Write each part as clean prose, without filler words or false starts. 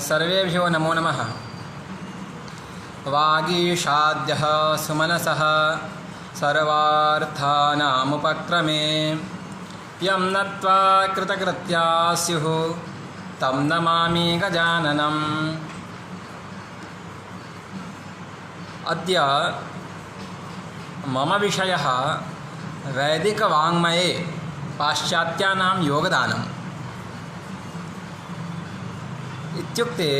सर्वेभ्यो नमो नमः। वागीशाद्यः सुमनसः सर्वार्थानामुपक्रमे यं नत्वा कृतकृत्या स्युः तं नमामि गजाननम्। अद्य मम विषयः वैदिकवाङ्मये पाश्चात्यानां योगदानम् इत्युक्ते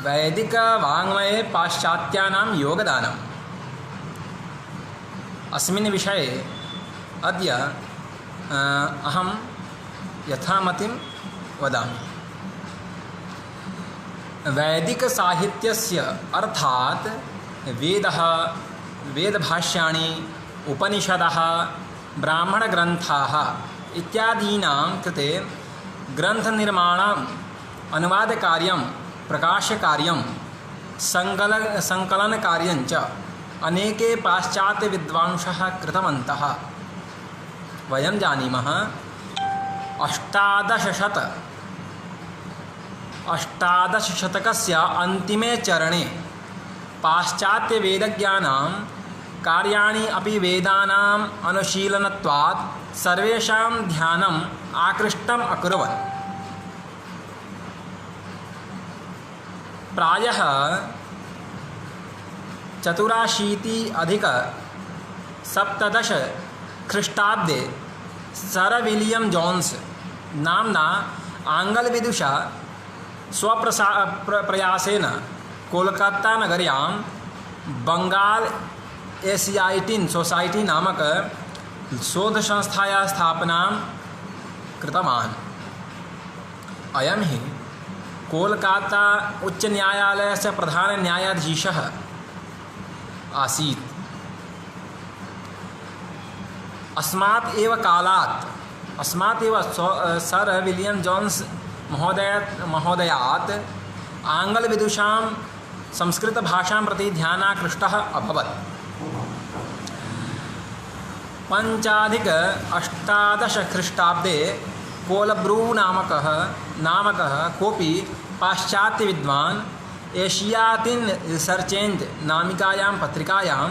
वैदिकवाङ्मये पाश्चात्यानां योगदानम् अस्मिन् विषये अद्य अहं यथामतिं वदामि। वैदिकसाहित्यस्य अर्थात् वेदः, वेदभाष्याणि, उपनिषदः, ब्राह्मणग्रन्थाः इत्यादीनां कृते ग्रन्थनिर्माणम्, अनुवादकार्यं, प्रकाशकार्यं, संकलनकार्यं च अनेके पाश्चात्यविद्वांसः कृतवन्तः। वयं जानीमः 18 शतकस्य अन्तिमे चरणे पाश्चात्यवेदज्ञानां कार्याणि अपि वेदानाम् अनुशीलनत्वात् सर्वेषां ध्यानम् आकृष्टम् अकुर्वन्। प्रायः 84+ ख्रीष्टाब्दे सर विलियम जोन्स नाम्ना आङ्ग्लविदुषा स्वप्रयासेन कोलकातानगर्यां बंगाल एशियाटिन् सोसाइटी नामक शोधसंस्थायाः स्थापनां कृतवान्। अयं हि कोलकाता उच्चन्यायालयस्य प्रधानन्यायाधीशः आसीत्। अस्मात् एव सर विलियम जोन्स महोदयात् आङ्ग्लविदुषां संस्कृतभाषां प्रति ध्यानाकृष्टः अभवत्। 5+ ख्रीष्टाब्दे कोलब्रू नामकः कोऽपि पाश्चात्यविद्वान् एशियाटिन् रिसर्चेञ्ज् नामिकायां पत्रिकायां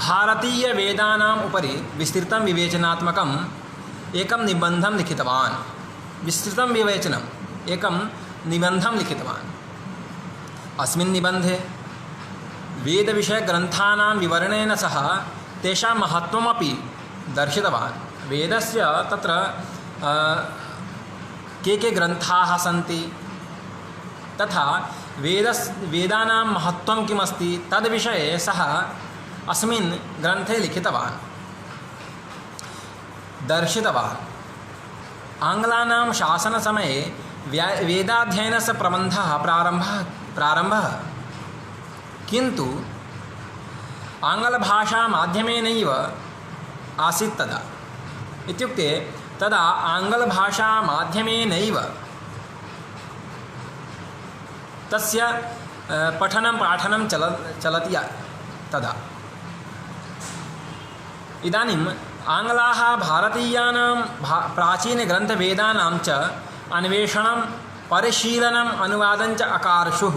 भारतीयवेदानाम् उपरि विस्तृतं विवेचनात्मकम् एकं निबन्धं लिखितवान्। अस्मिन् निबन्धे वेदविषयग्रन्थानां विवरणेन सह तेषां महत्त्वमपि दर्शितवान्। वेदस्य तत्र के ग्रन्थाः सन्ति तथा वेदानां महत्त्वं किमस्ति तद्विषये सः अस्मिन् ग्रन्थे लिखितवान्, दर्शितवान्। आङ्ग्लानां शासनसमये वेदाध्ययनस्य प्रारम्भः किन्तु आङ्ग्लभाषामाध्यमेनैव आसीत् तदा। इत्युक्ते तदा आङ्ग्लभाषामाध्यमेनैव तस्य पठनं पाठनं चलति तदा। इदानीम् आङ्ग्लाः भारतीयानां प्राचीनग्रन्थवेदानां च अन्वेषणं, परिशीलनम्, अनुवादं च अकार्षुः।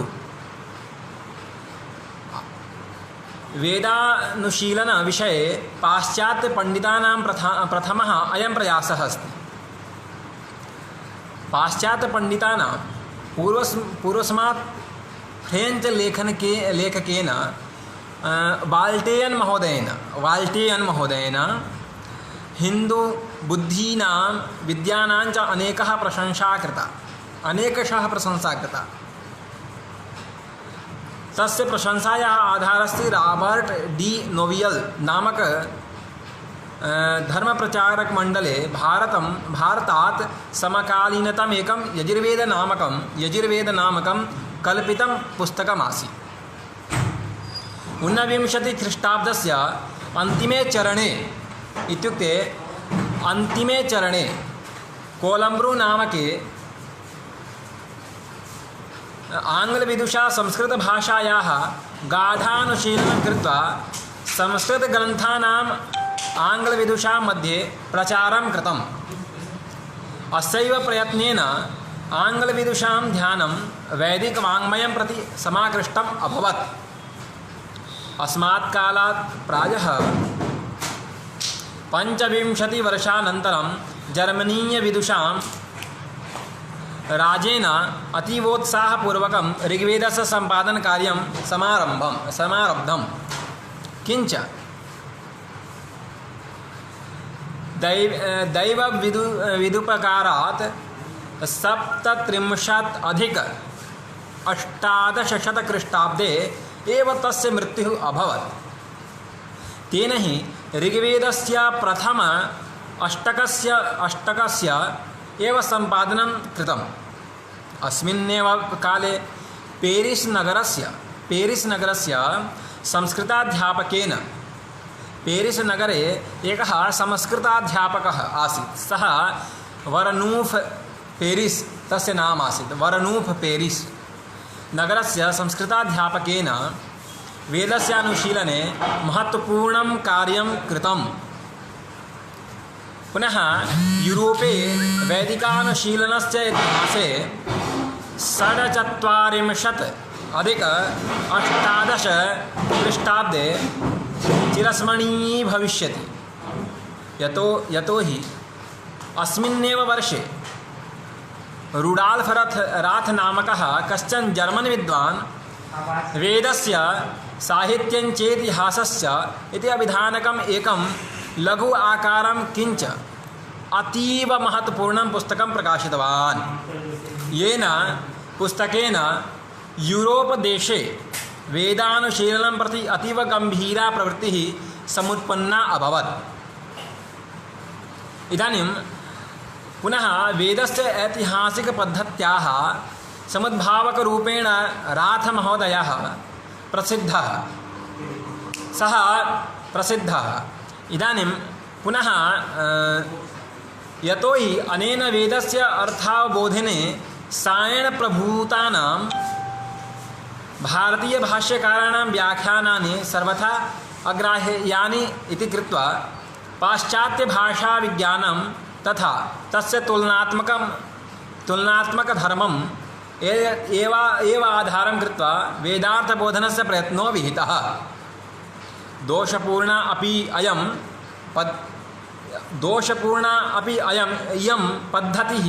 वेदानुशीलनविषये पाश्चात्यपण्डितानां प्रथमः अयं प्रयासः अस्ति। पाश्चात्यपण्डितानां पूर्वस्मात् फ्रेञ्च् लेखकेन वाल्टेयन् महोदयेन हिन्दू बुद्धीनां विद्यानां च अनेकशः प्रशंसा कृता। तस्य प्रशंसायाः आधारस्ति रॉबर्ट डी नोवियल् नामक धर्मप्रचारकमण्डले भारतात् समकालीनतमेकं यजुर्वेदनामकं कल्पितं पुस्तकमासीत्। 19 ख्रीष्टाब्दस्य अन्तिमे चरणे इत्युक्ते अन्तिमे चरणे कोलंब्रू नामके आङ्ग्लविदुषा संस्कृतभाषायाः गाढानुशीलनं कृत्वा संस्कृतग्रन्थानाम् आङ्ग्लविदुषा मध्ये प्रचारं कृतम्। अस्यैव प्रयत्नेन आङ्ग्लविदुषां ध्यानं वैदिकवाङ्मयं प्रति समाकृष्टम् अभवत्। अस्मात् कालात् प्रायः 25 वर्षानन्तरं जर्मनीयविदुषां राजेन अतीवोत्साहपूर्वकं ऋग्वेदस्य सम्पादनकार्यं समारब्धं। किञ्च दैवविदुपकारात् 37+1800 ख्रीष्टाब्दे एव तस्य मृत्युः अभवत्। तेन हि ऋग्वेदस्य प्रथम अष्टकस्य एव सम्पादनं कृतम्। अस्मिन्नेव काले पेरिस् नगरस्य संस्कृताध्यापकेन पेरिस् नगरे एकः संस्कृताध्यापकः आसीत्। सः वरनूफ् पेरिस् तस्य नाम आसीत्। वरनूफ् पेरिस् नगरस्य संस्कृताध्यापकेन वेदस्य अनुशीलने महत्वपूर्णं कार्यं कृतम्। पुनः यूरोपे वैदिकानुशीलनस्य इतिहासे 47+18 ख्रीष्टाब्दे चिरस्मरणीयी भविष्यति। यतो हि अस्मिन्नेव वर्षे रुडाल्फ राथ नामकः कश्चन जर्मन् विद्वान् वेदस्य साहित्यञ्चेतिहासस्य इति अभिधानकम् एकं लघु आकारं किञ्च अतीव महत्वपूर्णं पुस्तकं प्रकाशितवान्। येन पुस्तकेन यूरोप देशे वेदानुशीलनं प्रति अतीव गम्भीरा प्रवृत्तिः समुत्पन्ना अभवत्। इदानीं पुनः वेदस्य ऐतिहासिकपद्धत्याः समुद्भावकरूपेण राथमहोदयः प्रसिद्धः। इदानीं पुनः यतो हि अनेन वेदस्य अर्थावबोधने सायणप्रभूतानां भारतीयभाष्यकाराणां व्याख्यानानि सर्वथा अग्राह्यानि इति कृत्वा पाश्चात्यभाषाविज्ञानं तथा तस्य तुलनात्मकधर्मं एव आधारं कृत्वा वेदार्थबोधनस्य प्रयत्नो विहितः। दोषपूर्णा अपि इयं पद्धतिः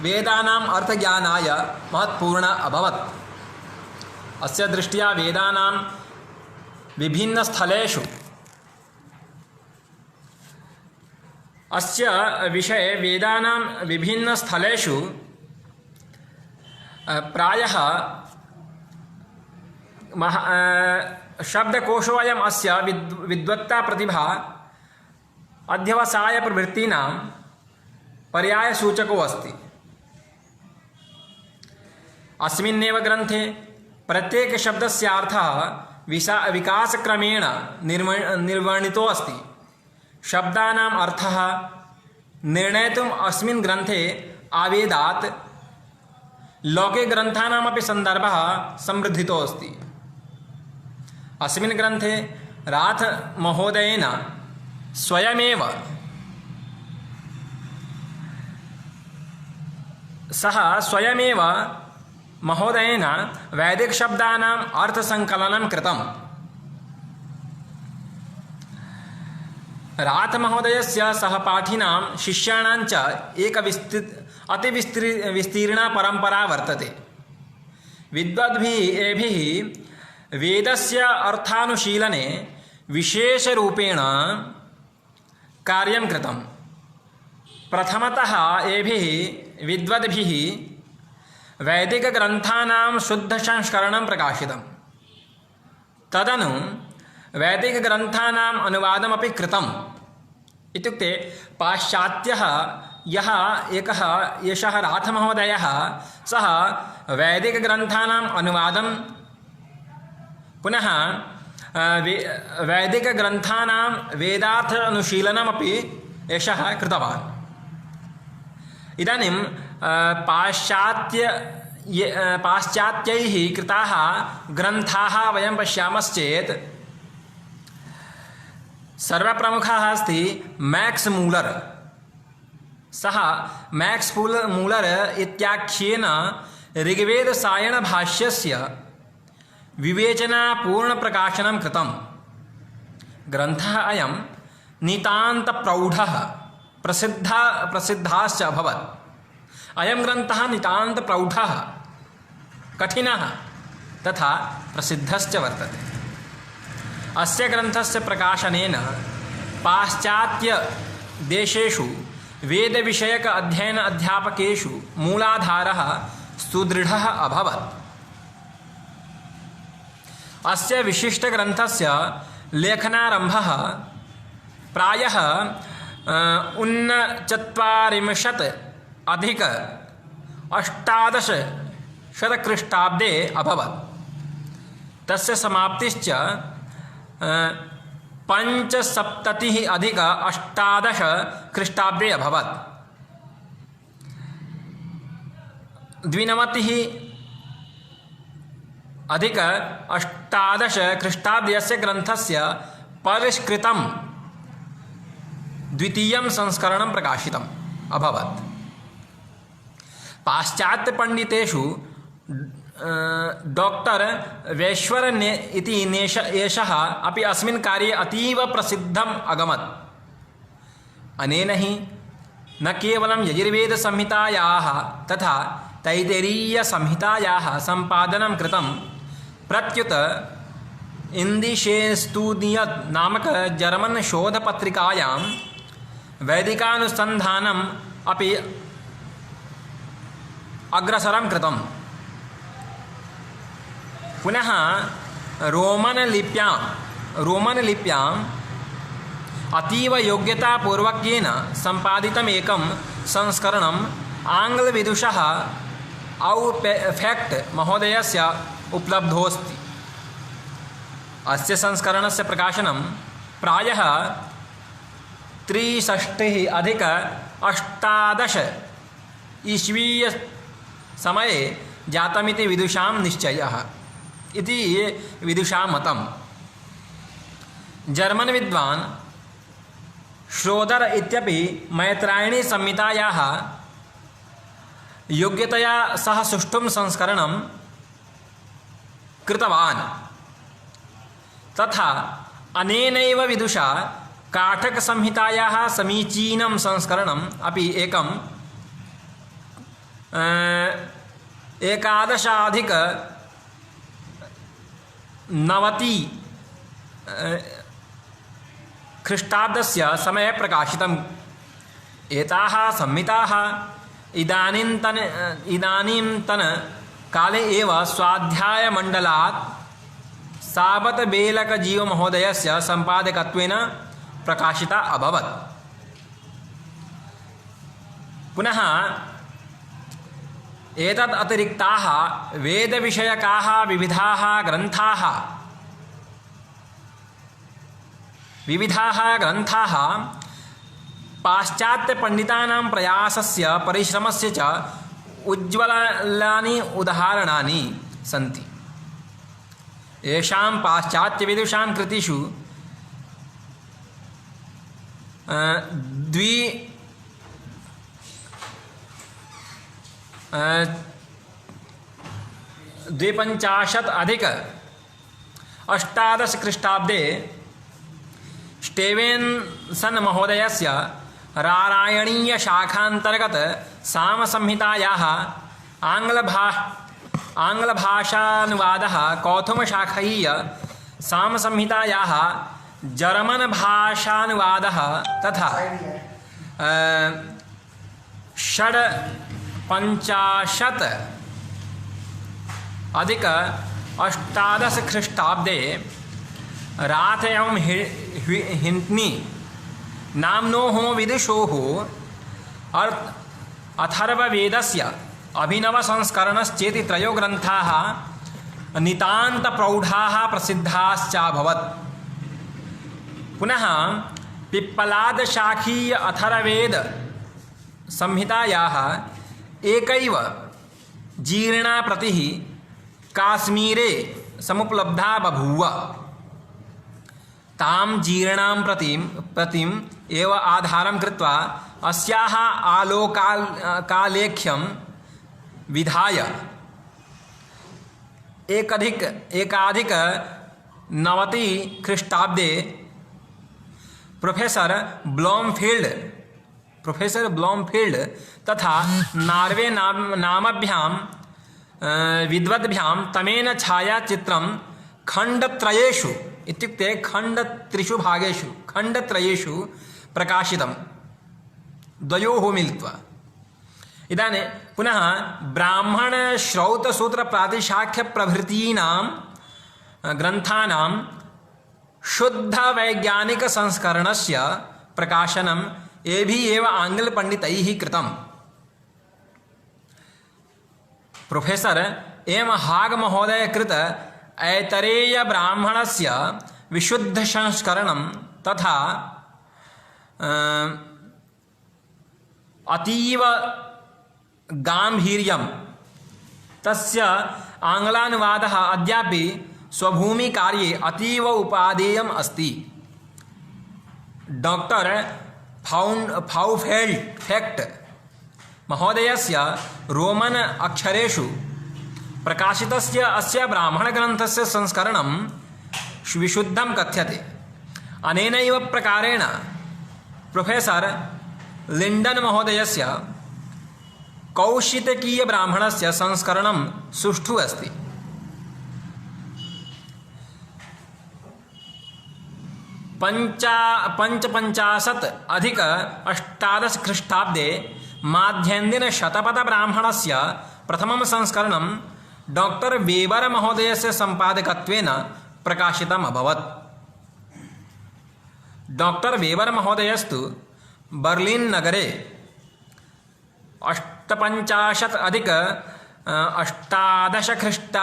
वेदानाम् अर्थज्ञानाय महत्वपूर्णा अभवत्। अस्य दृष्ट्या वेदानां विभिन्नस्थलेषु प्रायः शब्दकोशोऽयम् अस्य विद्वत्ता प्रतिभा अध्यवसाय प्रवृत्तीनां पर्यायसूचको अस्ति। अस्मिन्नेव ग्रन्थे प्रत्येकशब्दस्यार्थः विकासक्रमेण निर्वर्णितो अस्ति। शब्दानाम् अर्थः निर्णेतुम् अस्मिन् ग्रन्थे आवेदात् लौकिकग्रन्थानामपि सन्दर्भः समृद्धितो अस्ति। अस्मिन् ग्रन्थे राथमहोदयेन स्वयमेव महोदयेन वैदिकशब्दानाम् अर्थसङ्कलनं कृतम्। राथमहोदयस्य सहपाठिनां शिष्याणां च एक अतिविस्तीर्णा परम्परा वर्तते। विद्वद्भिः वेदस्य अर्थानुशीलने विशेषरूपेण कार्यं कृतं। प्रथमतः एभिः विद्वद्भिः वैदिकग्रन्थानां शुद्धसंस्करणं प्रकाशितं। तदनु वैदिकग्रन्थानाम् अनुवादमपि कृतम्। इत्युक्ते पाश्चात्यः एषः राथमहोदयः सः वैदिकग्रन्थानाम् अनुवादं पुनः वैदिकग्रन्थानां वेदार्थ अनुशीलनमपि एषः कृतवान्। इदानीं पाश्चात्यैः कृताः ग्रन्थाः वयं पश्यामश्चेत् सर्वप्रमुखः अस्ति मैक्स् मूलर्। सः मैक्स् मूलर इत्याख्येन ऋग्वेदसायणभाष्यस्य विवेचनापूर्णप्रकाशनं कृतं। ग्रन्थः अयं नितान्तप्रौढः प्रसिद्धाश्च अभवत्। अयं ग्रन्थः नितान्तप्रौढः कठिनः तथा प्रसिद्धश्च वर्तते। अस्य ग्रन्थस्य प्रकाशनेन पाश्चात्यदेशेषु वेदविषयक अध्ययन अध्यापकेषु मूलाधारः सुदृढः अभवत्। अस्य विशिष्टग्रन्थस्य लेखनारम्भः प्रायः 49 अधिक 1800 अभवत्। तस्य समाप्तिश्च 75 अधिक 18 अभवत्। 92 अधिक 18 ग्रन्थस्य परिष्कृतं द्वितीयं संस्करणं प्रकाशितम् अभवत्। पाश्चात्यपण्डितेषु डॉक्टर वैश्वर इति एषः अपि अस्मिन् कार्ये अतीव प्रसिद्धम् अगमत्। अनेन हि न केवलं यजुर्वेदसंहितायाः तथा तैत्तिरीयसंहितायाः सम्पादनं कृतं, प्रत्युत इन्दिशेस्तुनियत् नामक जर्मन् शोधपत्रिकायां वैदिकानुसन्धानम् अपि अग्रसरं कृतम्। पुनः रोमन लिप्याम् अतीव योग्यतापूर्वकेन सम्पादितम् एकं संस्करणम् आङ्ग्लविदुषः औफेक्ट् महोदयस्य उपलब्धोऽस्ति। अस्य संस्करणस्य प्रकाशनं प्रायः 63 अधिक 18 ईस्वीय समये जातमिति विदुषां निश्चयः इति विदुषां मतम्। जर्मन विद्वान् श्रोदर इत्यपि मैत्रायणी संहितायाः योग्यतया सह सुष्ठुं संस्करणं कृतवान्। तथा अनेनैव विदुषा काठकसंहितायाः समीचीनं संस्करणम् अपि एकं 1190 ख्रीष्टाब्दस्य समये प्रकाशितम्। एताः संहिताः इदानीन्तन काले एव स्वाध्यायमण्डलात् साबतबेलकजीवमहोदयस्य सम्पादकत्वेन प्रकाशिता अभवत्। पुनः एतद् अतिरिक्ताः वेदविषयकाः विविधाः ग्रन्थाः पाश्चात्यपण्डितानां प्रयासस्य परिश्रमस्य च उज्ज्वलानि उदाहरणानि सन्ति। येषां पाश्चात्यविदुषां कृतिषु द्विपञ्चाशत् अधिक 18 ख्रीष्टाब्दे स्टेवेन्सन् महोदयस्य रारायणीयशाखान्तर्गत सामसंहितायाः आङ्ग्लभाषानुवादः, कौथुमशाखीय सामसंहितायाः जर्मन भाषानुवादः तथा 56 अधिक 18 ख्रीष्टाब्दे राथ एवं हिंटनी नाम्नोः विदुषोः अथर्ववेदस्य अभिनवसंस्करणश्चेति 3 ग्रन्थाः नितान्तप्रौढाः प्रसिद्धाश्चाभवत्। पुनः पिप्पलादशाखीय अथर्ववेद संहितायाः एकैव जीर्णा प्रतिः काश्मीरे समुपलब्धा बभूव। तां जीर्णां प्रतिम् एव आधारं कृत्वा अस्याः आलोकालेख्यं विधाय एकाधिक 90 ख्रीष्टाब्दे प्रोफेसर ब्लॉमफील्ड तथा नार्वे नामभ्यां विद्वद्भ्यां तमेन छायाचित्रं खण्डत्रयेषु इत्युक्ते खण्डत्रिषु भागेषु खण्डत्रयेषु प्रकाशितं द्वयोः मिलित्वा। इदानीं पुनः ब्राह्मणश्रौतसूत्रप्रातिशाख्यप्रभृतीनां ग्रन्थानां शुद्धवैज्ञानिकसंस्करणस्य प्रकाशनं एभिः एव आङ्ग्लपण्डितैः कृतम्। प्रोफेसर एम हाग महोदय कृत ऐतरेय ब्राह्मणस्य विशुद्ध संस्करणं तथा अतीव गांभीर्यं तस्य आङ्ग्लानुवादः अद्यापि स्वभूमिकार्ये अतीव उपादेयम् अस्ति। डॉक्टर फाउफेल्ट महोदयस्य रोमन अक्षरेषु प्रकाशितस्य अस्य ब्राह्मणग्रन्थस्य संस्करणं विशुद्धं कथ्यते। अनेनैव प्रकारेण प्रोफेसर लिण्डन् महोदयस्य कौशितकीयब्राह्मणस्य संस्करणं सुष्ठु अस्ति। पञ्चपञ्चाशत् अधिक 18 ख्रीष्टाब्दे माध्यन्दिन शतपथ ब्राह्मणस्य प्रथमं संस्करणं डॉक्टर वेबर महोदयस्य सम्पादकत्वेन प्रकाशितम् अभवत्। डॉक्टर वेबर महोदयस्तु बर्लिन् नगरे 58 अधिक 18 ख्रीष्टा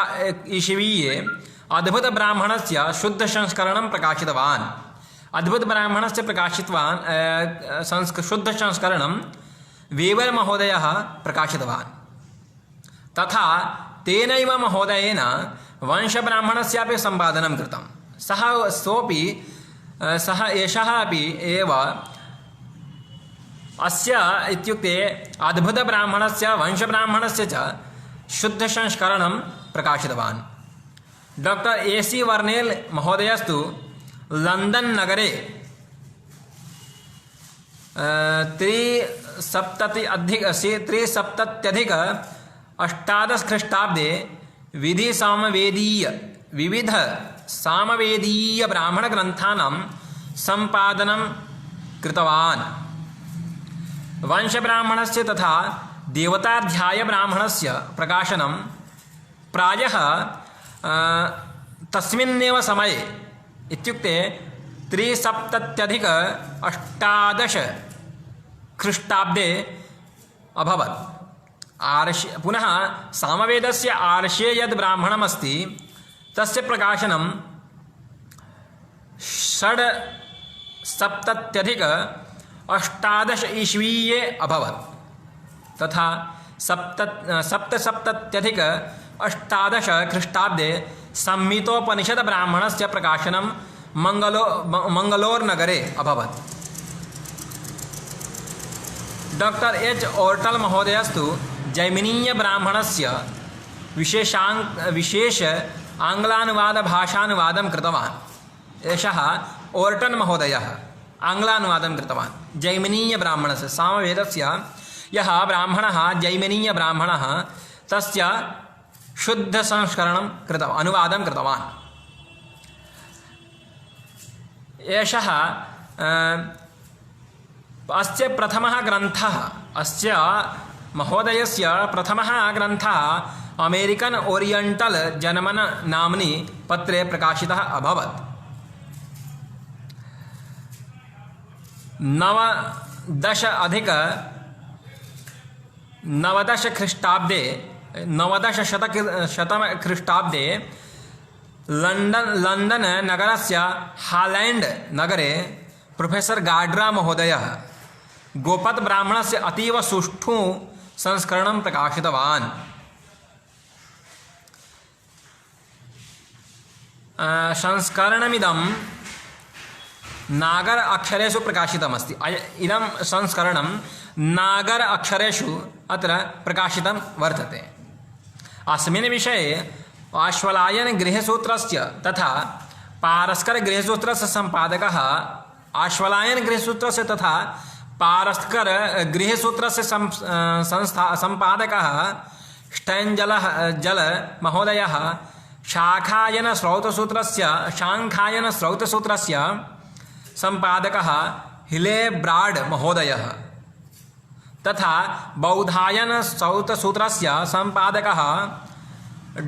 ईस्वीये अद्भुत ब्राह्मणस्य शुद्ध संस्करणं प्रकाशितवान्। अद्भुत ब्राह्मणस्य प्रकाशितवान् शुद्ध संस्करणं वेबर महोदयः प्रकाशितवान्। तथा तेनैव महोदयेन वंशब्राह्मणस्यापि सम्पादनं कृतं। एषः अपि एव अस्य इत्युक्ते अद्भुतब्राह्मणस्य वंशब्राह्मणस्य च शुद्धसंस्करणं प्रकाशितवान्। डॉक्टर AC वर्नेल् महोदयस्तु लंदन् नगरे 370 18 ख्रीष्टाब्दे विविध सामवेदीय ब्राह्मणग्रन्थानां सम्पादनं कृतवान्। वंशब्राह्मणस्य तथा देवताध्याय ब्राह्मणस्य प्रकाशनं प्रायः तस्मिन्नेव समये इत्युक्ते 370 18 ख्रीष्टाब्दे अभवत्। पुनः सामवेदस्य आर्षे यद् ब्राह्मणमस्ति तस्य प्रकाशनं 670 18 ईस्वीये अभवत्। तथा 770 18 ख्रीष्टाब्दे संहितोपनिषद ब्राह्मणस्य प्रकाशनं मंगलोर नगरे अभवत्। डॉक्टर H ओर्टल महोदयस्तु जैमिनीय ब्राह्मणस्य विशेष आंग्लानुवाद भाषानुवादं कृतवान्। एषः ओर्टन महोदयः आंग्लानुवादं कृतवान् जैमिनीय ब्राह्मणस्य सामवेदस्य यः ब्राह्मणः जैमिनीय ब्राह्मणः तस्य शुद्ध संस्करणं अनुवादं कृतवान्। एषः अस्य प्रथमः ग्रन्थः अस्य महोदयस्य प्रथमः ग्रन्थः अमेरिकन ओरिएंटल जनमन नाम्नि पत्रे प्रकाशितः अभवत्। 90 ख्रीष्टाब्दे 90 ख्रीष्टाब्दे लंडन नगरस्य हालैंड नगरे प्रोफेसर गाड्रा महोदयः गोपत ब्राह्मणस्य अतीव सुष्ठु संस्करणं प्रकाशितवान्। संस्करणमिदं नागर अक्षरेषु प्रकाशितमस्ति। इदं संस्करणं नागर अक्षरेषु अत्र प्रकाशितं वर्तते। अस्मिन् विषये आश्वलायन गृहसूत्रस्य तथा पारस्कर गृहसूत्रस्य सम्पादकः आश्वलायन गृहसूत्रस्य तथा पारस्कर गृहसूत्रस्य सम्पादकः स्टैन्जल महोदयः शाखायन स्रौतसूत्रस्य सम्पादकः हिलेब्राड महोदयः तथा बौधायन स्रौतसूत्रस्य सम्पादकः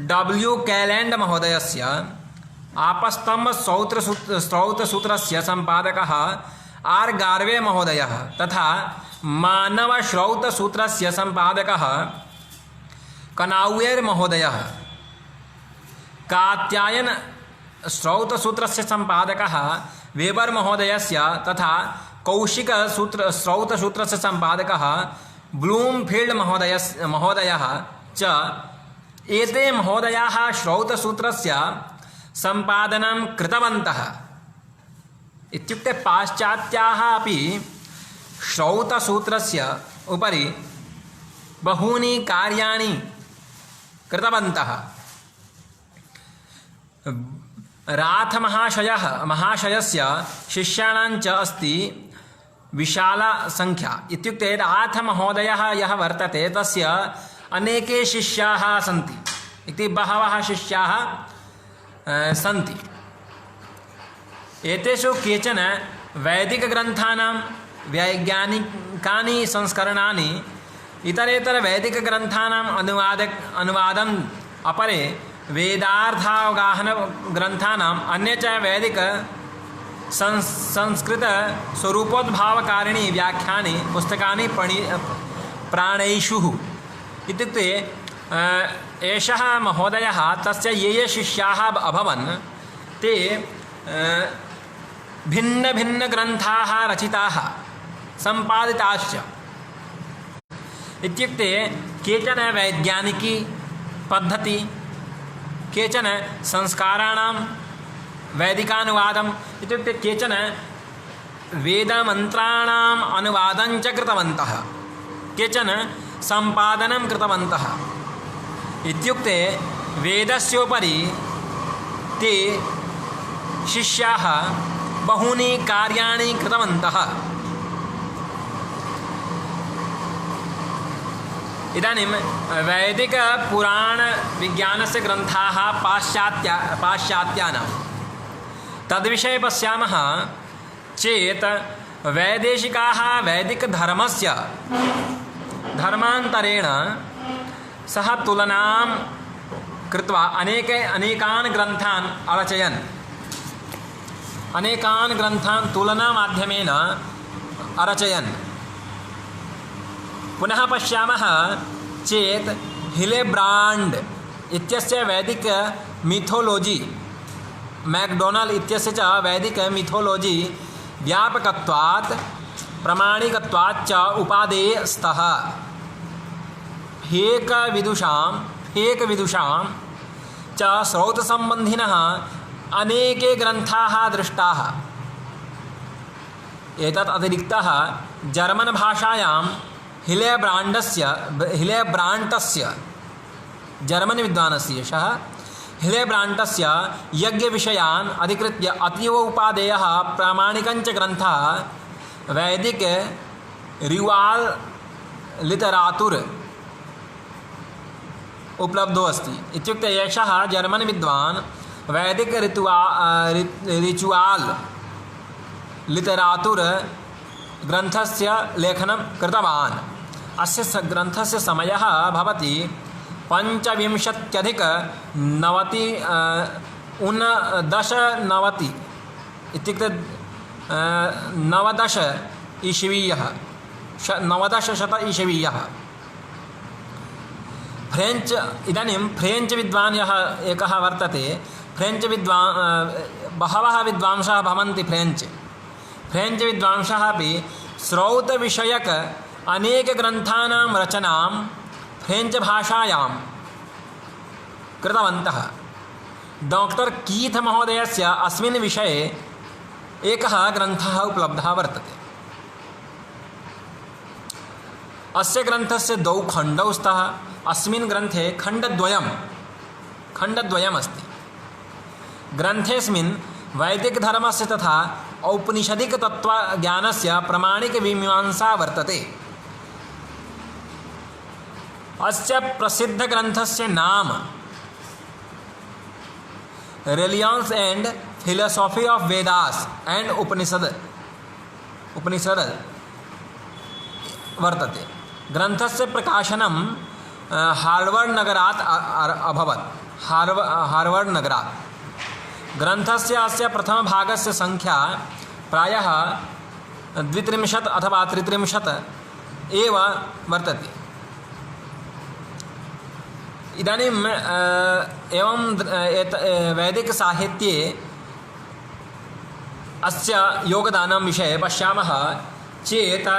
डब्ल्यू कैलेंड महोदयस्य आपस्तम्भ स्रौतसूत्रस्य सम्पादकः आर गार्वे महोदयः तथा मानव श्रौतसूत्रस्य सम्पादकः कनाउयर महोदयः कात्यायन श्रौतसूत्रस्य सम्पादकः वेबर महोदयस्य तथा कौशिक श्रौतसूत्रस्य सम्पादकः ब्लूमफील्ड महोदयः च एते महोदयाः श्रौतसूत्रस्य सम्पादनं कृतवन्तः। इत्युक्ते पाश्चात्याः अपि श्रौतसूत्रस्य उपरि बहूनि कार्याणि कृतवन्तः। राथमहाशयस्य शिष्याणां च अस्ति विशाला संख्या। इत्युक्ते राथमहोदयः यः वर्तते तस्य अनेके शिष्याः सन्ति इति बहवः शिष्याः सन्ति। एतेषु केचन वैदिकग्रन्थानां वैज्ञानिकानि संस्करणानि इतरेतरवैदिकग्रन्थानाम् अनुवादम् अपरे वेदार्थावगाहनग्रन्थानाम् अन्ये च वैदिक संस्कृतस्वरूपोद्भावकारिणी व्याख्यानि पुस्तकानि प्राणेषुः। इत्युक्ते एषः महोदयः तस्य ये शिष्याः अभवन् ते भिन्नभिन्नग्रन्थाः रचिताः सम्पादिताश्च। इत्युक्ते केचन वैज्ञानिकी पद्धति, केचन संस्काराणां वैदिकानुवादम्, इत्युक्ते केचन वेदमन्त्राणाम् अनुवादं च कृतवन्तः, केचन सम्पादनं कृतवन्तः। इत्युक्ते वेदस्योपरि ते शिष्याः बहूनि कार्याणि कृतवन्तः। इदानीं वैदिकपुराणविज्ञानस्य ग्रन्थाः पाश्चात्यानां तद्विषये पश्यामः चेत् वैदेशिकाः वैदिकधर्मस्य धर्मान्तरेण सह तुलनां कृत्वा अनेकान् ग्रन्थान् अरचयन्। अनेकान् ग्रन्थान् तुलनामाध्यमेन अरचयन्। पुनः पश्यामः चेत् हिलेब्राण्ड् इत्यस्य वैदिक मिथोलॉजी, मैकडोनल् इत्यस्य च वैदिक मिथोलॉजी व्यापकत्वात् प्रमाणिकत्वात् च उपादेः स्तः। हेकविदुषां च श्रौतसम्बन्धिनः अनेके ग्रन्थाः दृष्टाः। एतत् अतिरिक्तः जर्मन् भाषायां हिलेब्राण्टस्य जर्मन् विद्वानस्य एषः हिलेब्राण्टस्य यज्ञविषयान् अधिकृत्य अतीव उपादेयः प्रामाणिकञ्च ग्रन्थः वैदिक रिवाल् लिटरातुर् उपलब्धो अस्ति। इत्युक्ते एषः जर्मन् विद्वान् वैदिक रिचुवाल् लिटरातुर् ग्रन्थस्य लेखनं कृतवान्। अस्य ग्रन्थस्य समयः भवति 9590 इत्युक्ते 90 ईस्वीयः 90 ईस्वीयः। फ्रेञ्च् इदानीं फ्रेञ्च् विद्वान् यः एकः वर्तते, फ्रेञ्च् बहवः विद्वांसः भवन्ति। फ्रेञ्च् विद्वांसः अपि श्रौतविषयक अनेकग्रन्थानां रचनां फ्रेञ्च् भाषायां कृतवन्तः। डॉक्टर कीथ महोदयस्य अस्मिन् विषये एकः ग्रन्थः उपलब्धः वर्तते। अस्य ग्रन्थस्य द्वौ खण्डौ स्तः। अस्मिन् ग्रन्थे खण्डद्वयमस्ति। ग्रन्थेऽस्मिन् वैदिकधर्मस्य तथा औपनिषदिकतत्त्वज्ञानस्य प्रामाणिकमीमांसा वर्तते। अस्य प्रसिद्धग्रन्थस्य नाम religions and philosophy of Vedas and Upanishad वर्तते। ग्रन्थस्य प्रकाशनं हार्वर्ड नगरात् अभवत्। हार्वर्ड नगरात्। ग्रन्थस्य अस्य प्रथमभागस्य संख्या प्रायः 32 अथवा 33 एव वर्तते। इदानीम् एवं वैदिकसाहित्ये अस्य योगदानं विषये पश्यामः चेत्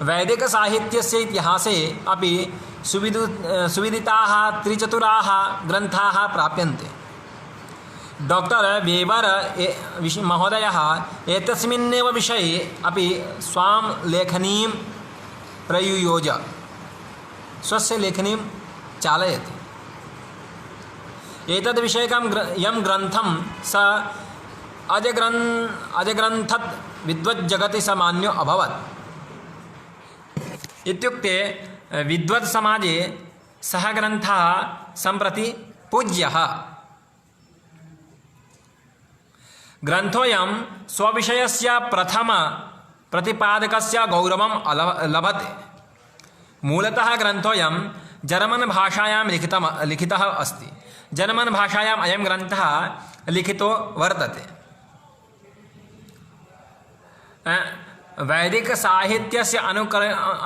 वैदिकसाहित्यस्य इतिहासे अपि सुविदिताः त्रिचतुराः ग्रन्थाः प्राप्यन्ते। डॉक्टर वेबर महोदयः एतस्मिन्नेव विषये अपि स्वां लेखनीं प्रयुयोज स्वस्य लेखनीं चालयति। एतद्विषयकं यं ग्रन्थं स अजग्रन्थत् विद्वज्जगति स मान्यो अभवत्। इत्युक्ते विद्वत्समाजे सः ग्रन्थः सम्प्रति पूज्यः। ग्रन्थोऽयं स्वविषयस्य प्रथम प्रतिपादकस्य गौरवं लभते। मूलतः ग्रन्थोऽयं जर्मन भाषायां लिखितः अस्ति। जर्मन भाषायाम् अयं ग्रन्थः लिखितो वर्तते। वैदिकसाहित्यस्य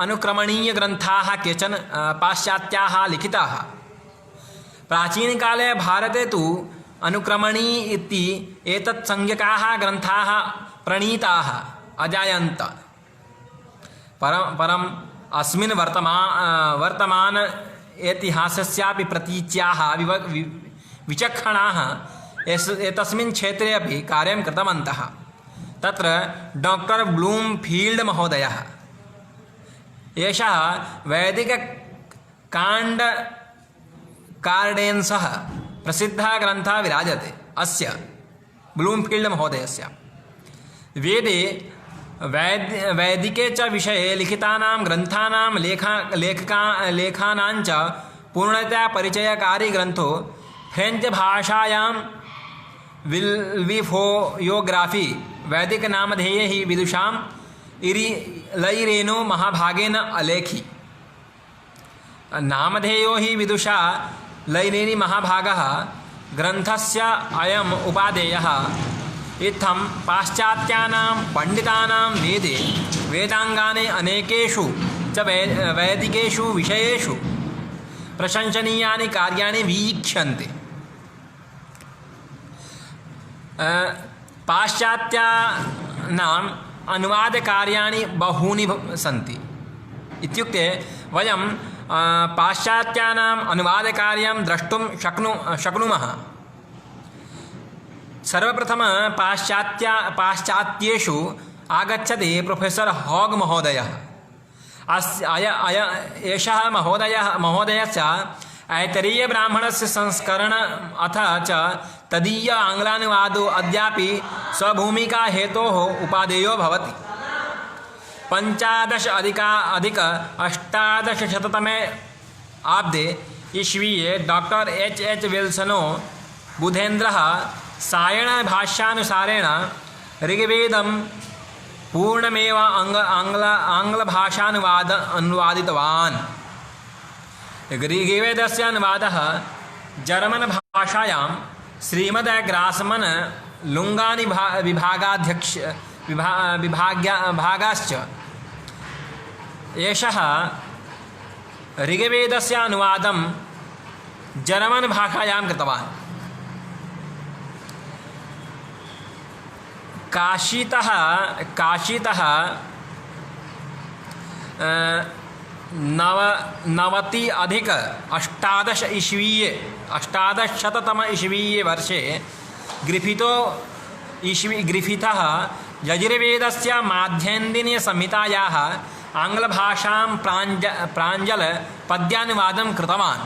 अनुक्रमणीयग्रन्थाः केचन पाश्चात्याः लिखिताः। प्राचीनकाले भारते तु अनुक्रमणी इति एतत् संज्ञकाः ग्रन्थाः प्रणीताः अजायन्त। परम् अस्मिन् वर्तमान इतिहासस्यापि प्रतीच्याः विचक्षणाः एतस्मिन् क्षेत्रे अपि कार्यं कृतवन्तः। तत्र डॉक्टर ब्लूमफील्ड महोदयः एषः वैदिककाण्डेन्सः प्रसिद्धः ग्रन्थः विराजते। अस्य ब्लूमफील्ड महोदयस्य वेदे वैदिके च विषये लिखितानां ग्रन्थानां लेखानां च पूर्णतया परिचयकारी ग्रन्थो फ्रेंच भाषायां विल्विफोयोग्राफी वैदिकनामधेयैः विदुषां लैरेनो महाभागेन अलेखि। नामधेयो हि विदुषा लैरेनि महाभागः ग्रन्थस्य अयम् उपादेयः। इत्थं पाश्चात्यानां पंडितानां वेदांगानि अनेकेषु च वैदिकेषु विषयेषु प्रशंसनीयानि कार्याणि वीक्ष्यन्ते। पाश्चात्यानाम् अनुवादकार्याणि बहूनि सन्ति। इत्युक्ते वयं पाश्चात्यानाम् अनुवादकार्यं द्रष्टुं शक्नुमः। सर्वप्रथम पाश्चात्येषु आगच्छति प्रोफेसर हॉग महोदयः। एषः महोदयस्य ऐतरेयब्राह्मणस्य संस्करण अथ च तदीय आङ्ग्लानुवादो अद्यापि स्वभूमिका हेतोः उपादेयो भवति। 15 अधिक 1800 ईस्वीये डॉक्टर H.H. विल्सनो बुधेन्द्रः सायण भाष्यानुसारेण ऋग्वेदं पूर्णमेव अनुवादितवान्। ऋग्वेदस्य अनुवादः जर्मन भाषायां श्रीमद् ग्रासमन लुङ्गानि विभागाश्च। एषः ऋग्वेदस्य अनुवादं जर्मन भाषायां कृतवान्। काशीतः 90 अधिक 18 ईस्वीये 1800 ईस्वीये वर्षे ग्रिफिथः यजुर्वेदस्य माध्यन्दिनीयसंहितायाः आङ्ग्लभाषां प्राञ्जलपद्यानुवादं कृतवान्।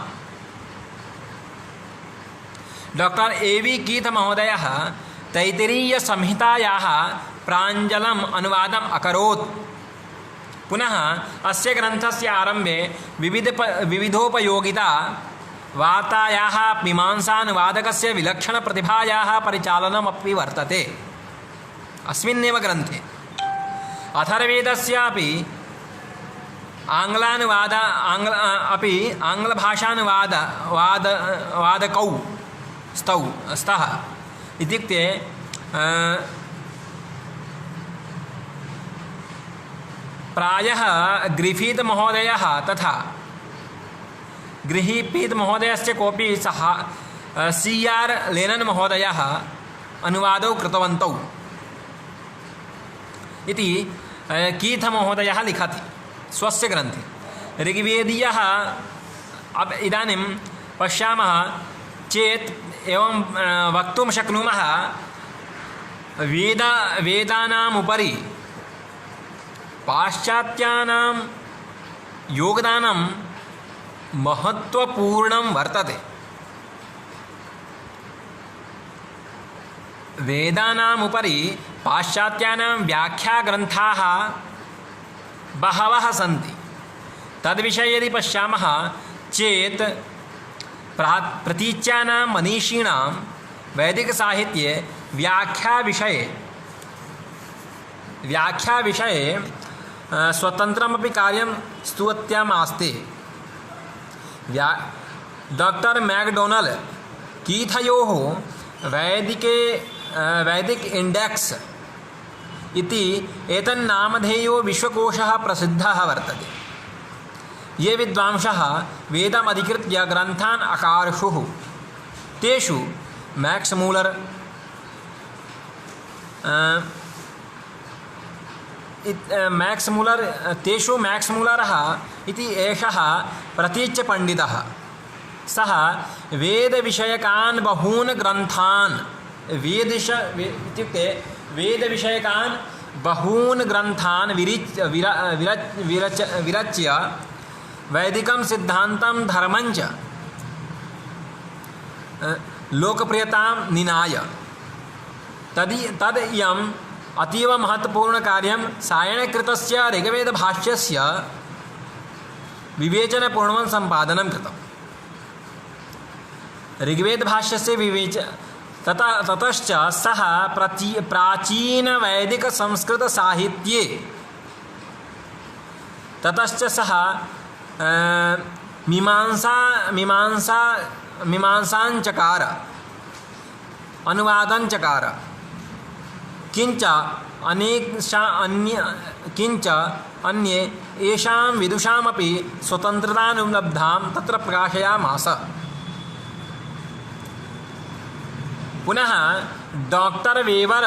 Doctor A.V. कीथ महोदयः तैत्तिरीयसंहितायाः प्राञ्जलम् अनुवादम् अकरोत्। पुनः अस्य ग्रन्थस्य आरम्भे विविधोपयोगिता वार्तायाः मीमांसानुवादकस्य विलक्षणप्रतिभायाः परिचालनमपि वर्तते। अस्मिन्नेव ग्रन्थे अथर्ववेदस्यापि आङ्ग्लभाषानुवादकौ स्तः। इत्युक्ते प्रायः ग्रिफिथ महोदयः तथा ग्रिफिथ महोदयस्य कोऽपि सः C.R. लेनन् महोदयः अनुवादौ कृतवन्तौ इति कीथ महोदयः लिखति स्वस्य ग्रन्थे। ऋग्वेदीयः इदानीं पश्यामः चेत् एवं वक्तुं शक्नुमः वेदानाम् उपरि पाश्चात्यानां योगदानं महत्त्वपूर्णं वर्तते। वेदानाम् उपरि पाश्चात्यानां व्याख्याग्रन्थाः बहवः सन्ति। तद्विषये यदि पश्यामः चेत् प्रतीच्यानां मनीषिणां वैदिकसाहित्ये व्याख्याविषये स्वतन्त्रमपि कार्यं स्तुवत्याम् आस्ते। डॉक्टर मैकडोनल कीथयोः वैदिक इंडेक्स इति एतन्नामधेयो विश्वकोशः प्रसिद्धः वर्तते। ये विद्वांसः वेदमधिकृत्य ग्रन्थान् अकार्षुः। तेषु मैक्स मूलरः इति एषः प्रतीच्यपण्डितः। सः वेदविषयकान् बहून् ग्रन्थान् वेदविषयकान् बहून् ग्रन्थान् विरच्य वैदिकं सिद्धान्तं धर्मञ्च लोकप्रियतां निनाय। तदियम् अतीव महत्वपूर्णकार्यं सायणकृतस्य ऋग्वेदभाष्यस्य विवेचनपूर्वं सम्पादनं कृतम्। ऋग्वेदभाष्यस्य ततश्च सः प्राचीनवैदिकसंस्कृतसाहित्ये ततश्च सः मीमांसाञ्चकार अनुवादञ्चकार। किञ्च अन्ये येषां विदुषामपि स्वतन्त्रतानुलब्धां तत्र प्रकाशयामास। पुनः डॉक्टर वेवरः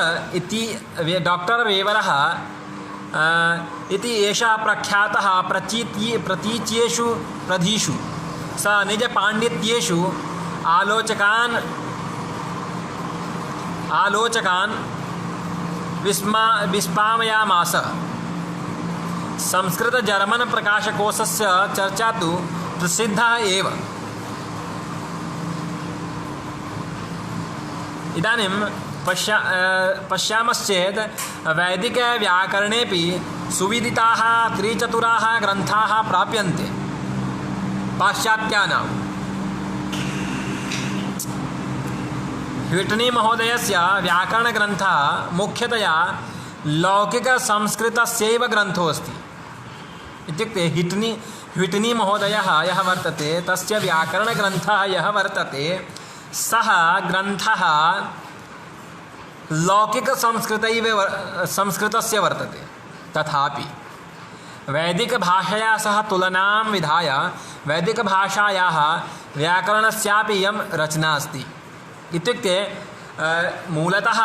इति एषः प्रख्यातः प्रतीच्येषु प्रधीषु स निजपाण्डित्येषु आलोचकान् विस्मामयामास। संस्कृत जर्मन प्रकाशकोशस्य चर्चा तु प्रसिद्धा एव। इदानीं पश्यामश्चेत् वैदिकव्याकरणेपि सुविदिताः त्रिचतुराः ग्रन्थाः प्राप्यन्ते पाश्चात्यानां। व्हिटनी महोदयस्य व्याकरणग्रन्थः मुख्यतया लौकिकसंस्कृतस्यैव ग्रन्थो अस्ति। इत्युक्ते व्हिटनी महोदयः यः वर्तते तस्य व्याकरणग्रन्थः यः वर्तते सः ग्रन्थः लौकिकसंस्कृतस्य वर्तते। तथापि वैदिकभाषया सह तुलनां विधाय वैदिकभाषायाः व्याकरणस्यापि इयं रचना अस्ति। इत्युक्ते मूलतः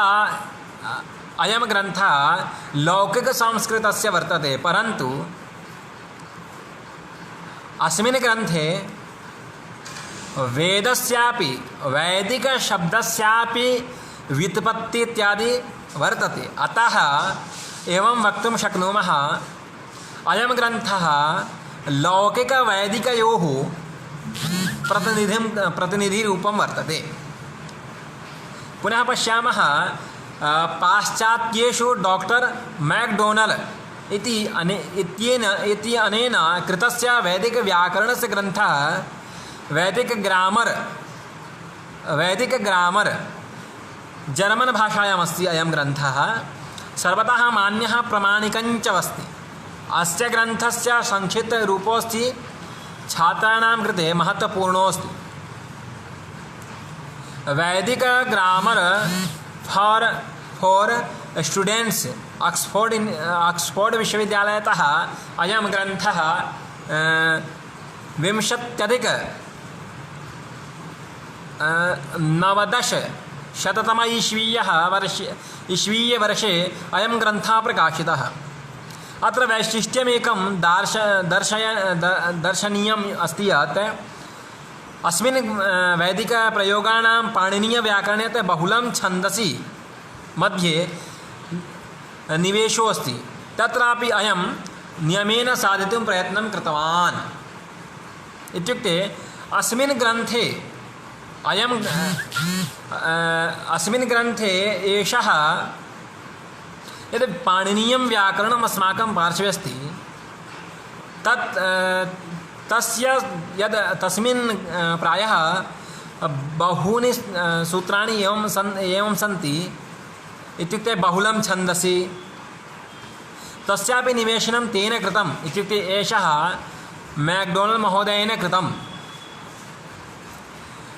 अयं ग्रन्थः लौकिकसंस्कृतस्य वर्तते, परन्तु अस्मिन् ग्रन्थे वेदस्यापि वैदिकशब्दस्यापि व्युत्पत्ति इत्यादि वर्तते। अतः एवं वक्तुं शक्नुमः अयं ग्रन्थः लौकिकवैदिकयोः प्रतिनिधिरूपं वर्तते। पुनः पश्यामः पाश्चात्येषु डॉक्टर मैकडोनल् इति अनेन कृतस्य वैदिकव्याकरणस्य ग्रन्थः वैदिक ग्रामर जर्मन भाषायामस्ति। अयं ग्रन्थः सर्वतः मान्यः प्रमाणिकञ्च अस्ति। अस्य ग्रन्थस्य संक्षिप्तरूपोऽस्ति छात्राणां कृते महत्वपूर्णोऽस्ति। वैदिक ग्रामर फॉर स्टूडेंट्स ऑक्सफोर्ड विश्वविद्यालयतः अयं ग्रन्थः 20-90 ईस्वीयवर्षे अयं ग्रन्थः प्रकाशितः। अत्र वैशिष्ट्यमेकं दर्शनीयम् अस्ति यत् अस्मिन् वैदिकप्रयोगाणां पाणिनीयव्याकरणे बहुलं छन्दसि मध्ये निवेशो अस्ति। तत्रापि अयं नियमेन साधितुं प्रयत्नं कृतवान्। इत्युक्ते अस्मिन् ग्रन्थे एषः यद् पाणिनीयं व्याकरणम् अस्माकं पार्श्वे अस्ति तस्मिन् प्रायः बहूनि सूत्राणि एवं सन्ति। इत्युक्ते बहुलं छन्दसि तस्यापि निवेशनं तेन कृतम्। इत्युक्ते एषः मैकडोनल् महोदयेन कृतम्।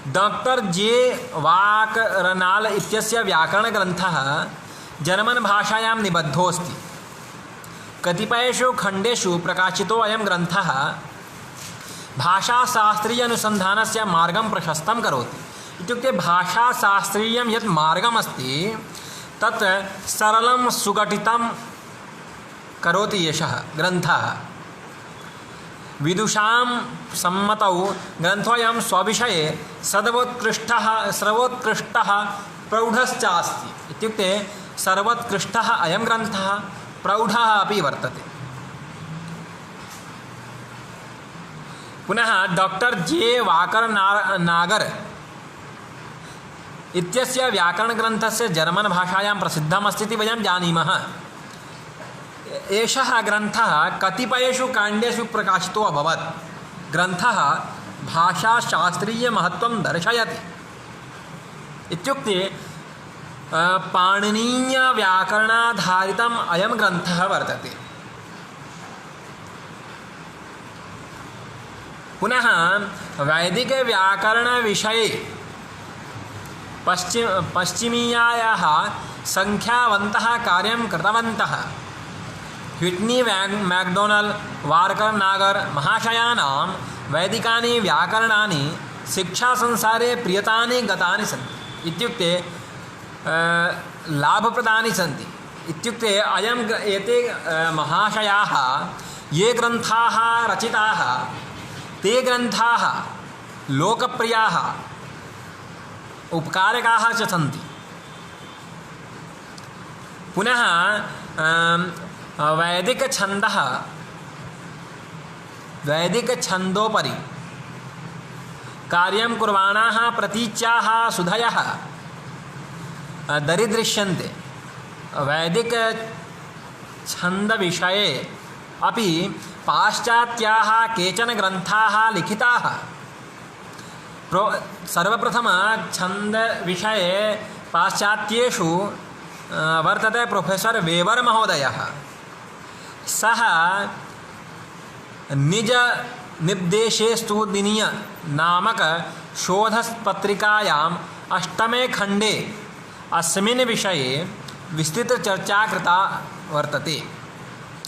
डॉक्टर जे वाकरनाल इत्यस्य व्याकरणग्रन्थः जर्मन भाषायां निबद्धोऽस्ति। कतिपयेषु खण्डेषु प्रकाशितो अयं ग्रन्थः भाषाशास्त्रीय अनुसंधानस्य मार्गं प्रशस्तं करोति। इत्युक्ते भाषाशास्त्रीयं यत् मार्गमस्ति तत् सरलं सुगठितं करोति एषः ग्रन्थः। विदुषां सम्मतौ ग्रन्थोऽयं स्वविषये सर्वोत्कृष्टः प्रौढश्चास्ति। इत्युक्ते सर्वोत्कृष्टः अयं ग्रन्थः प्रौढः अपि वर्तते। पुनः डॉक्टर जे वाकरनागर इत्यस्य व्याकरणग्रन्थस्य जर्मन भाषायां प्रसिद्धमस्ति इति वयं जानीमः। एषः ग्रन्थः कतिपयेषु काण्डेषु प्रकाशितो अभवत्। ग्रन्थः भाषाशास्त्रीयमहत्त्वं दर्शयति। इत्युक्ते पाणिनीयव्याकरणाधारितम् अयं ग्रन्थः वर्तते। पुनः वैदिकव्याकरणविषये पश्चिमीयाः संख्यावन्तः कार्यं कृतवन्तः व्हिट्नी मैकडोनल् वाकरनागर महाशयानां वैदिकानि व्याकरणानि शिक्षासंसारे प्रियतानि गतानि सन्ति। इत्युक्ते लाभप्रदानि सन्ति। इत्युक्ते एते महाशयाः ये ग्रन्थाः रचिताः ते ग्रन्थाः लोकप्रियाः उपकारकाः च सन्ति। पुनः वैदिकछन्दोपरि कार्यं कुर्वाणाः प्रतीच्याः सुधयः दरीदृश्यन्ते। वैदिकछन्दविषये अपि पाश्चात्याः केचन ग्रन्थाः लिखिताः। सर्वप्रथम छन्दविषये पाश्चात्येषु वर्तते प्रोफेसर वेबर महोदयः। सः निज निर्देशेस्तु दिनीय नामक शोधपत्रिकायाम् 8मे खण्डे अस्मिन् विषये विस्तृतचर्चा कृता वर्तते।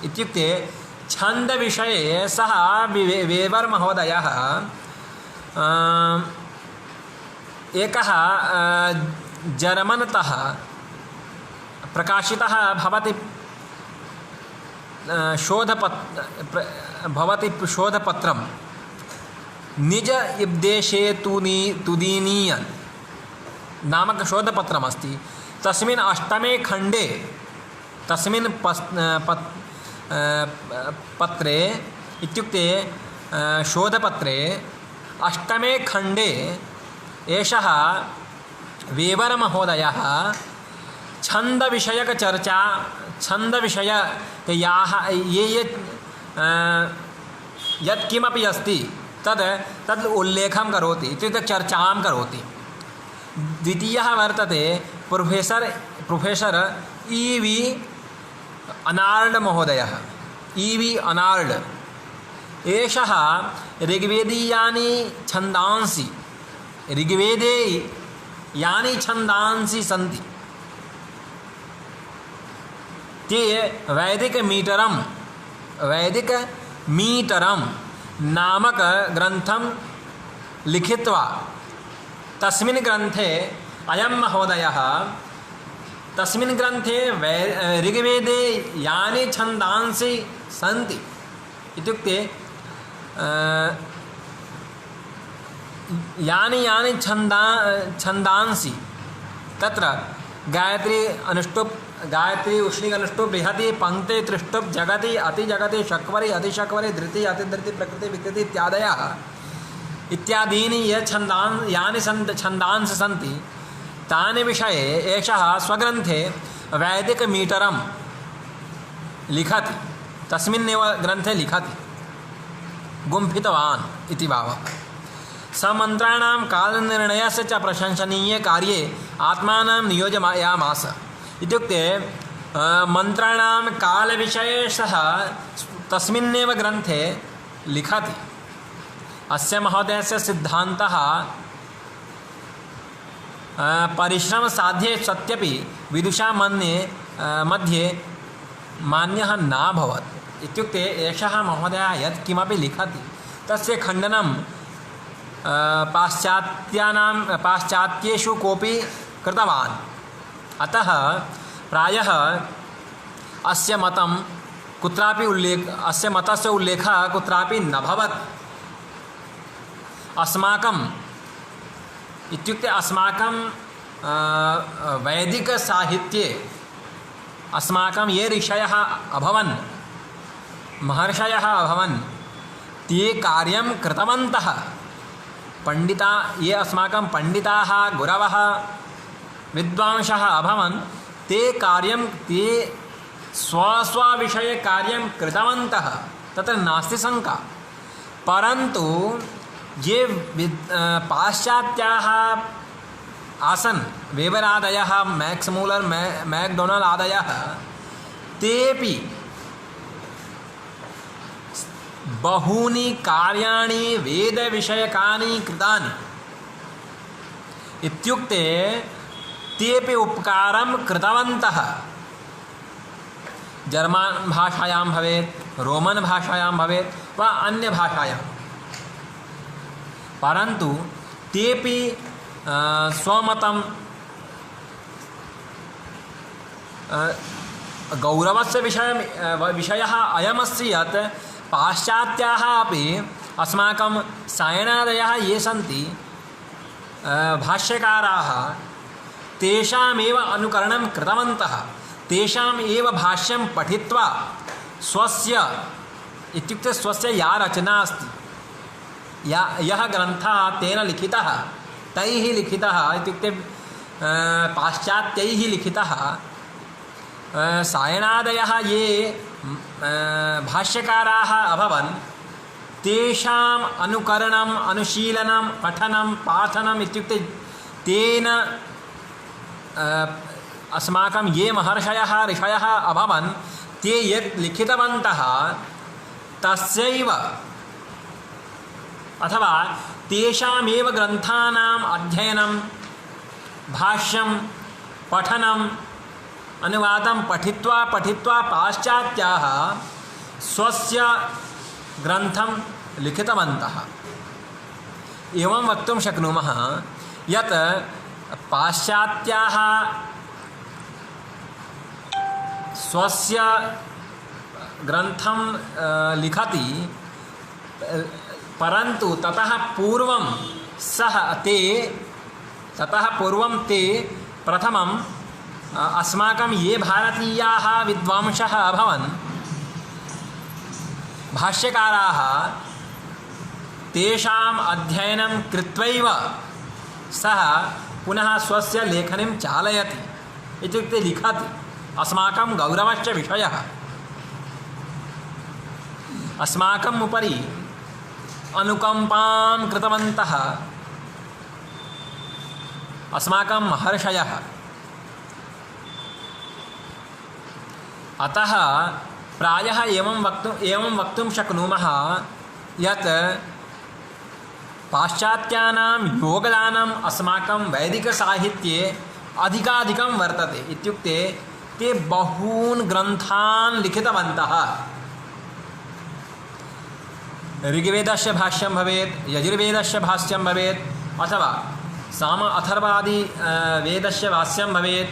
इत्युक्ते छन्दविषये सः वेबर महोदयः एकः जर्मनतः प्रकाशितः भवति शोधपत्रं निज उपदेशे तुदीनीय नामक शोधपत्रमस्ति। तस्मिन् अष्टमे खण्डे तस्मिन् पत्रे इत्युक्ते शोधपत्रे अष्टमे खण्डे एषः वेबरमहोदयः छन्दविषयकचर्चा छन्दविषययाः ये यत्किमपि अस्ति तद् उल्लेखं करोति इत्युक्ते चर्चां करोति। द्वितीयः वर्तते प्रोफेसर् E.V. अनार्ड महोदयः E.V. अनार्ड एषः ऋग्वेदीयानि छन्दांसि ऋग्वेदे यानि छन्दांसि सन्ति ते वैदिकमीटरं नामक ग्रन्थं लिखित्वा तस्मिन् ग्रन्थे अयं महोदयः तस्मिन् ग्रन्थे ऋग्वेदे यानि छन्दांसि सन्ति इत्युक्ते यानि छन्दांसि तत्र गायत्री उष्णिक अनुष्टुप् बृहति पङ्क्ति त्रिष्टुप् जगति अतिजगति शक्वरि अतिशक्वरि धृति अतिधृति प्रकृति विकृति इत्यादीनि यानि छन्दांसि सन्ति तानि विषये एषः स्वग्रन्थे वैदिकमीटरं लिखति तस्मिन्नेव ग्रन्थे लिखति गुम्फितवान् इति भावः। समन्त्राणां कालनिर्णयस्य च प्रशंसनीये कार्ये आत्मानं नियोजयामास इत्युक्ते मन्त्राणां कालविषये सः तस्मिन्नेव ग्रन्थे लिखति। अस्य महोदयस्य सिद्धान्तः परिश्रमसाध्ये सत्यपि विदुषां मध्ये मान्यः नाभवत् इत्युक्ते एषः महोदयः यत् किमपि लिखति तस्य खण्डनं पाश्चात्येषु कोऽपि कृतवान्। अतः प्रायः अस्य मतस्य उल्लेखः कुत्रापि न भवत्। अस्माकं वैदिकसाहित्ये अस्माकं ये ऋषयः अभवन् महर्षयः अभवन् ते कार्यं कृतवन्तः। ये अस्माकं पण्डिताः गुरवः विद्वांसः अभवन् ते स्वस्वविषये कार्यं कृतवन्तः तत्र नास्ति शङ्का। परन्तु ये पाश्चात्याः आसन् वेबरादयः मैक्स् मूलर् मैक्डोनल्ड् आदयः तेपि बहूनि कार्याणि वेदविषयकानि कृतानि इत्युक्ते तेपि उपकारं कृतवन्तः। जर्मन् भाषायां भवेत् रोमन् भाषायां भवेत् वा अन्यभाषायां, परन्तु तेपि स्वमतं गौरवस्य विषयः अयमस्ति यत् पाश्चात्याः अपि अस्माकं सायणादयः ये सन्ति भाष्यकाराः तेषामेव अनुकरणं कृतवन्तः। तेषाम् एव भाष्यं पठित्वा स्वस्य या रचना अस्ति यः ग्रन्थः तेन लिखितः तैः लिखितः इत्युक्ते पाश्चात्यैः लिखितः सायणादयः ये भाष्यकाराः अभवन् तेषाम् अनुकरणम् अनुशीलनं पठनं पाठनम् इत्युक्ते तेन अस्माकं ये महर्षयः ऋषयः अभवन् ते यत् लिखितवन्तः तस्यैव अथवा तेषामेव ग्रन्थानाम् अध्ययनं भाष्यं पठनम् अनुवादं पठित्वा पाश्चात्याः स्वस्य ग्रन्थं लिखितवन्तः। एवं वक्तुं शक्नुमः यत् पाश्चात्याः स्वस्य ग्रन्थं लिखति, परन्तु ततः पूर्वं ते प्रथमं अस्माकं ये भारतीयाः विद्वांसः अभवन् भाष्यकाराः तेषाम् अध्ययनं कृत्वैव सः पुनः स्वस्य लेखनीं चालयति, इत्युक्ते लिखति। अस्माकं गौरवस्य विषयः। अस्माकम् उपरि अनुकम्पां कृतवन्तः अस्माकं महर्षयः। अतः प्रायः एवं वक्तुं शक्नुमः यत् पाश्चात्यानां योगदानम् अस्माकं वैदिकसाहित्ये अधिकाधिकं वर्तते। इत्युक्ते ते बहून् ग्रन्थान् लिखितवन्तः। ऋग्वेदस्य भाष्यं भवेत्, यजुर्वेदस्य भाष्यं भवेत्, अथवा साम अथर्वादि वेदस्य भाष्यं भवेत्,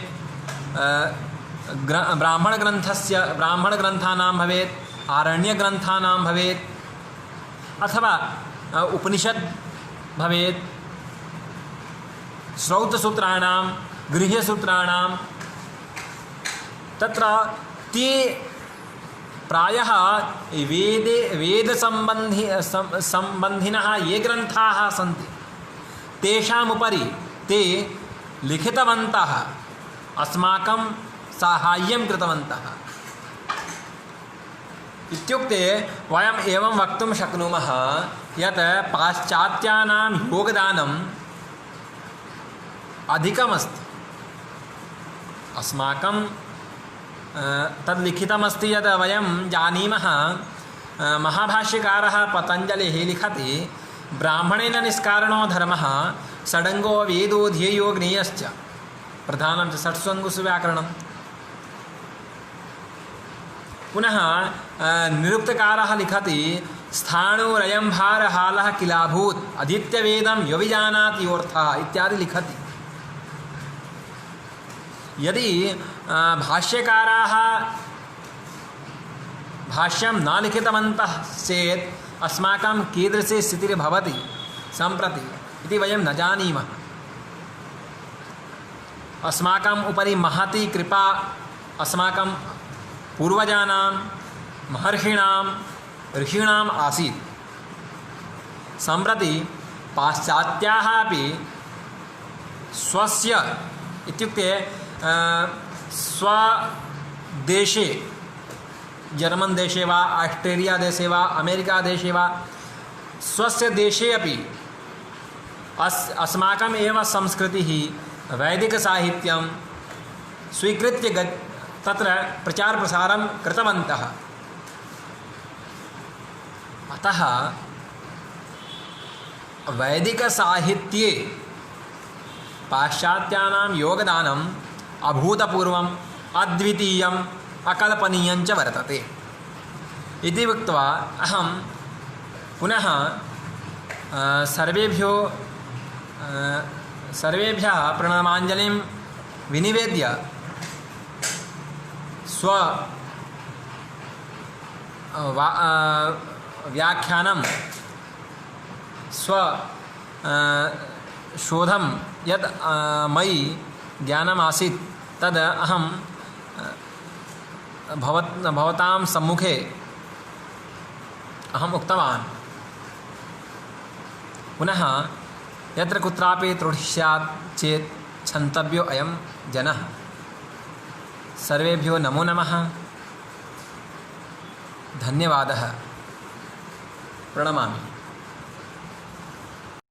ब्राह्मणग्रन्थानां भवेत्, आरण्यग्रन्थानां भवेत्, अथवा उपनिषद् भवेत्, श्रौतसूत्राणां, गृह्यसूत्राणां। तत्र ते प्रायः वेदसम्बन्धिनः ये ग्रन्थाः सन्ति तेषामुपरि ते लिखितवन्तः, अस्माकं साहाय्यं कृतवन्तः। इत्युक्ते वयम् एवं वक्तुं शक्नुमः यत् पाश्चात्यानां योगदानम् अधिकमस्ति। अस्माकं तद् लिखितमस्ति यत् वयं जानीमः। महाभाष्यकारः पतञ्जलिः लिखति, ब्राह्मणेन निष्कारणो धर्मः षडङ्गो वेदो ध्येयो ज्ञेयश्च प्रधानं च षट्सु व्याकरणम्। पुनः निरुक्तकारः लिखति, स्थाणुरयंभारहालः किलाभूत् अधीत्यवेदं यविजानाति योऽर्थः इत्यादि लिखति। यदि भाष्यकाराः भाष्यं न लिखितवन्तः चेत् अस्माकं कीदृशी स्थितिर्भवति सम्प्रति इति वयं न जानीमः। अस्माकम् उपरि महती कृपा अस्माकं पूर्वजानां महर्षिणां ऋषीणाम् आसीत्। सम्प्रति पाश्चात्याः अपि स्वस्य इत्युक्ते स्वदेशे, जर्मन् देशे वा, आस्ट्रेलिया देशे वा, अमेरिका देशे वा, स्वस्य देशे अपि अस्माकम् एव संस्कृतिः वैदिकसाहित्यं स्वीकृत्य तत्र प्रचार प्रसारं कृतवन्तः। अतः वैदिकसाहित्ये पाश्चात्यानां योगदानम् अभूतपूर्वम्, अद्वितीयम्, अकल्पनीयं च वर्तते इति उक्त्वा अहं पुनः सर्वेभ्यः प्रणमाञ्जलिं विनिवेद्य व्याख्यानं शोधं यद् मयि ज्ञानम् आसीत् तद् अहं भवतां सम्मुखे अहम् उक्तवान्। पुनः यत्र कुत्रापि त्रुटिः स्यात् चेत् क्षन्तव्यो अयं जनः। सर्वेभ्यो नमो नमः, धन्यवादः, प्रणमामि।